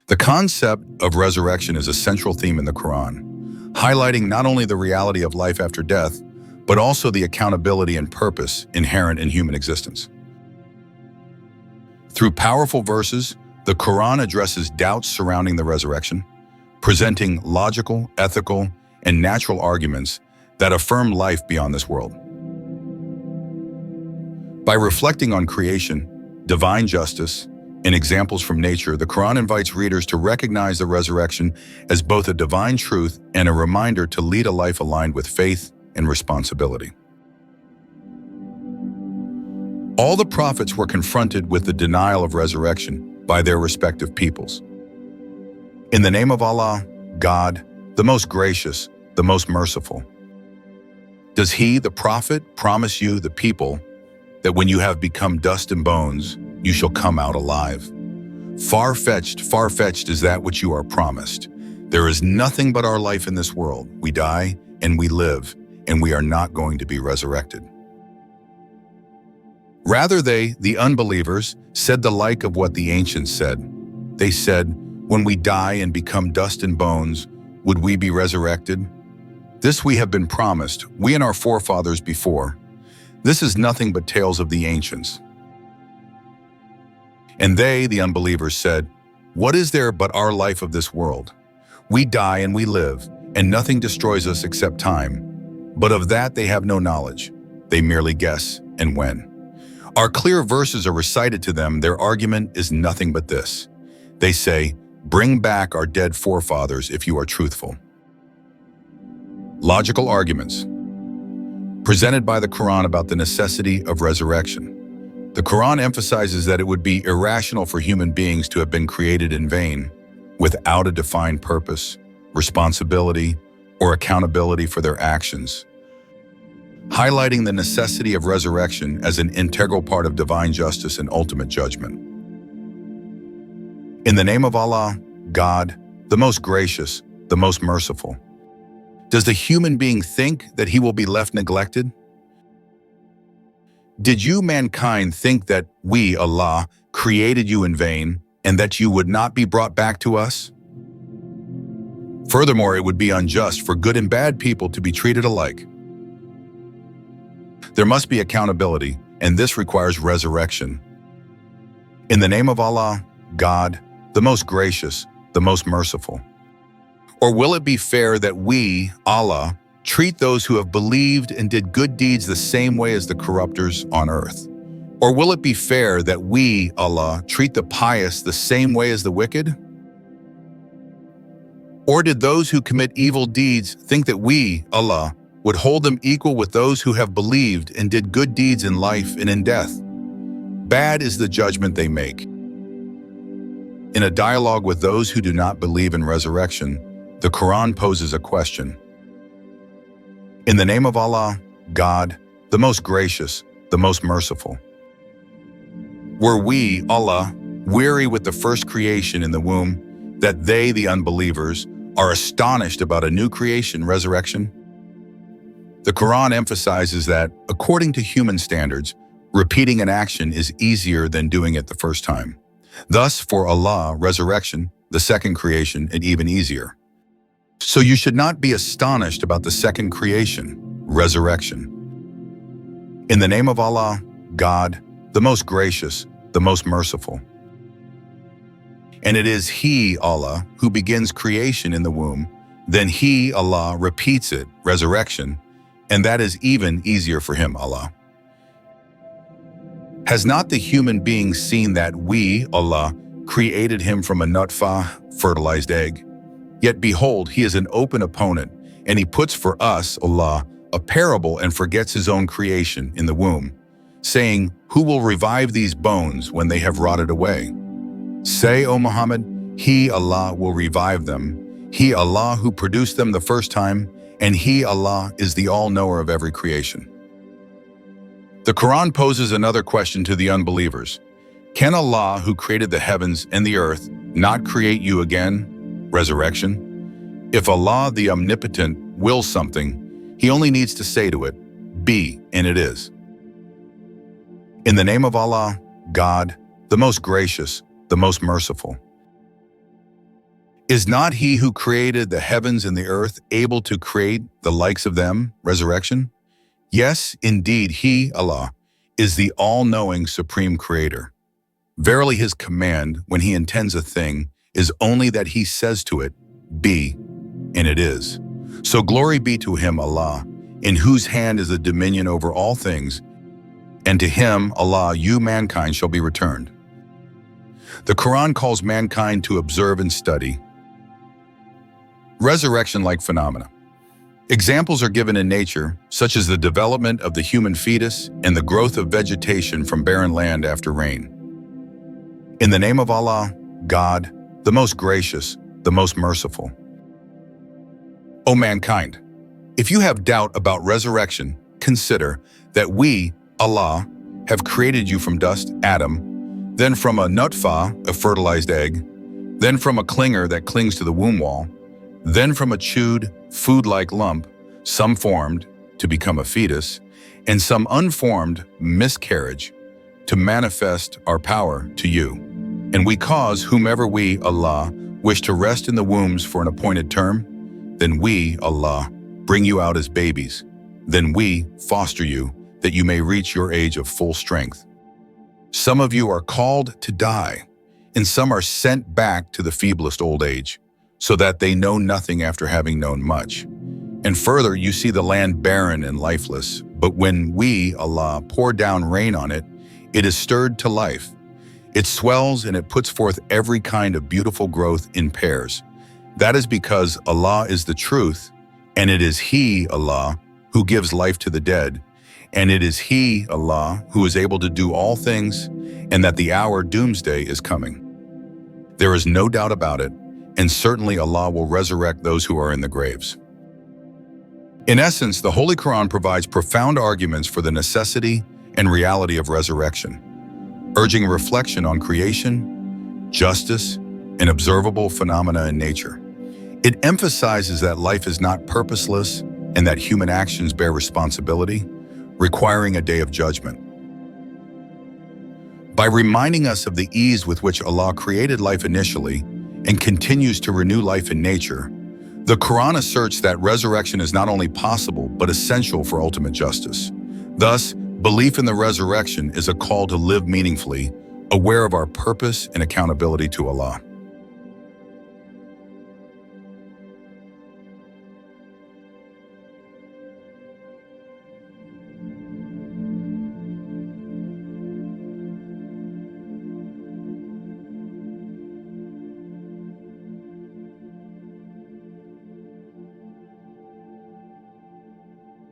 The concept of resurrection is a central theme in the Quran, highlighting not only the reality of life after death, but also the accountability and purpose inherent in human existence. Through powerful verses, the Quran addresses doubts surrounding the resurrection, presenting logical, ethical, and natural arguments that affirm life beyond this world. By reflecting on creation, divine justice, and examples from nature, the Quran invites readers to recognize the resurrection as both a divine truth and a reminder to lead a life aligned with faith and responsibility. All the prophets were confronted with the denial of resurrection by their respective peoples. In the name of Allah, God, the most gracious, the most merciful. Does He, the Prophet, promise you, the people, that when you have become dust and bones, you shall come out alive? Far-fetched is that which you are promised. There is nothing but our life in this world. We die and we live, and we are not going to be resurrected. Rather, they, the unbelievers, said the like of what the ancients said. They said, when we die and become dust and bones, would we be resurrected? This we have been promised, we and our forefathers before. This is nothing but tales of the ancients. And they, the unbelievers, said, what is there but our life of this world? We die and we live, and nothing destroys us except time. But of that they have no knowledge. They merely guess and when. Our clear verses are recited to them. Their argument is nothing but this. They say, bring back our dead forefathers if you are truthful. Logical arguments presented by the Quran about the necessity of resurrection. The Quran emphasizes that it would be irrational for human beings to have been created in vain, without a defined purpose, responsibility, or accountability for their actions, highlighting the necessity of resurrection as an integral part of divine justice and ultimate judgment. In the name of Allah, God, the most gracious, the most merciful. Does the human being think that he will be left neglected? Did you, mankind, think that we, Allah, created you in vain and that you would not be brought back to us? Furthermore, it would be unjust for good and bad people to be treated alike. There must be accountability, and this requires resurrection. In the name of Allah, God, the most gracious, the most merciful. Or will it be fair that we, Allah, treat those who have believed and did good deeds the same way as the corruptors on earth? Or will it be fair that we, Allah, treat the pious the same way as the wicked? Or did those who commit evil deeds think that we, Allah, would hold them equal with those who have believed and did good deeds in life and in death? Bad is the judgment they make. In a dialogue with those who do not believe in resurrection, the Quran poses a question. In the name of Allah, God, the most gracious, the most merciful. Were we, Allah, weary with the first creation in the womb, that they, the unbelievers, are astonished about a new creation, resurrection? The Quran emphasizes that, according to human standards, repeating an action is easier than doing it the first time. Thus, for Allah, resurrection, the second creation, is even easier. So you should not be astonished about the second creation, resurrection. In the name of Allah, God, the most gracious, the most merciful. And it is He, Allah, who begins creation in the womb, then He, Allah, repeats it, resurrection, and that is even easier for Him, Allah. Has not the human being seen that we, Allah, created him from a nutfah, fertilized egg? Yet behold, he is an open opponent, and he puts for us, Allah, a parable and forgets his own creation in the womb, saying, who will revive these bones when they have rotted away? Say, O Muhammad, He, Allah, will revive them. He, Allah, who produced them the first time, and He, Allah, is the all-knower of every creation. The Quran poses another question to the unbelievers. Can Allah, who created the heavens and the earth, not create you again? Resurrection? If Allah, the Omnipotent, wills something, He only needs to say to it, be, and it is. In the name of Allah, God, the most gracious, the most merciful. Is not he who created the heavens and the earth able to create the likes of them, resurrection? Yes, indeed, he, Allah, is the all-knowing supreme creator. Verily his command, when he intends a thing, is only that he says to it, be, and it is. So glory be to him, Allah, in whose hand is the dominion over all things, and to him, Allah, you mankind shall be returned. The Quran calls mankind to observe and study resurrection-like phenomena. Examples are given in nature, such as the development of the human fetus and the growth of vegetation from barren land after rain. In the name of Allah, God, the most gracious, the most merciful. O mankind, if you have doubt about resurrection, consider that we, Allah, have created you from dust, Adam, then from a nutfah, a fertilized egg, then from a clinger that clings to the womb wall, then from a chewed, food-like lump, some formed to become a fetus, and some unformed miscarriage, to manifest our power to you. And we cause whomever we, Allah, wish to rest in the wombs for an appointed term, then we, Allah, bring you out as babies. Then we foster you, that you may reach your age of full strength. Some of you are called to die, and some are sent back to the feeblest old age, so that they know nothing after having known much. And further, you see the land barren and lifeless, but when we, Allah, pour down rain on it, it is stirred to life. It swells and it puts forth every kind of beautiful growth in pairs. That is because Allah is the truth, and it is He, Allah, who gives life to the dead, and it is He, Allah, who is able to do all things, and that the hour doomsday is coming. There is no doubt about it, and certainly Allah will resurrect those who are in the graves. In essence, the Holy Quran provides profound arguments for the necessity and reality of resurrection, urging reflection on creation, justice, and observable phenomena in nature. It emphasizes that life is not purposeless and that human actions bear responsibility, requiring a day of judgment. By reminding us of the ease with which Allah created life initially and continues to renew life in nature, the Quran asserts that resurrection is not only possible but essential for ultimate justice. Thus, belief in the resurrection is a call to live meaningfully, aware of our purpose and accountability to Allah.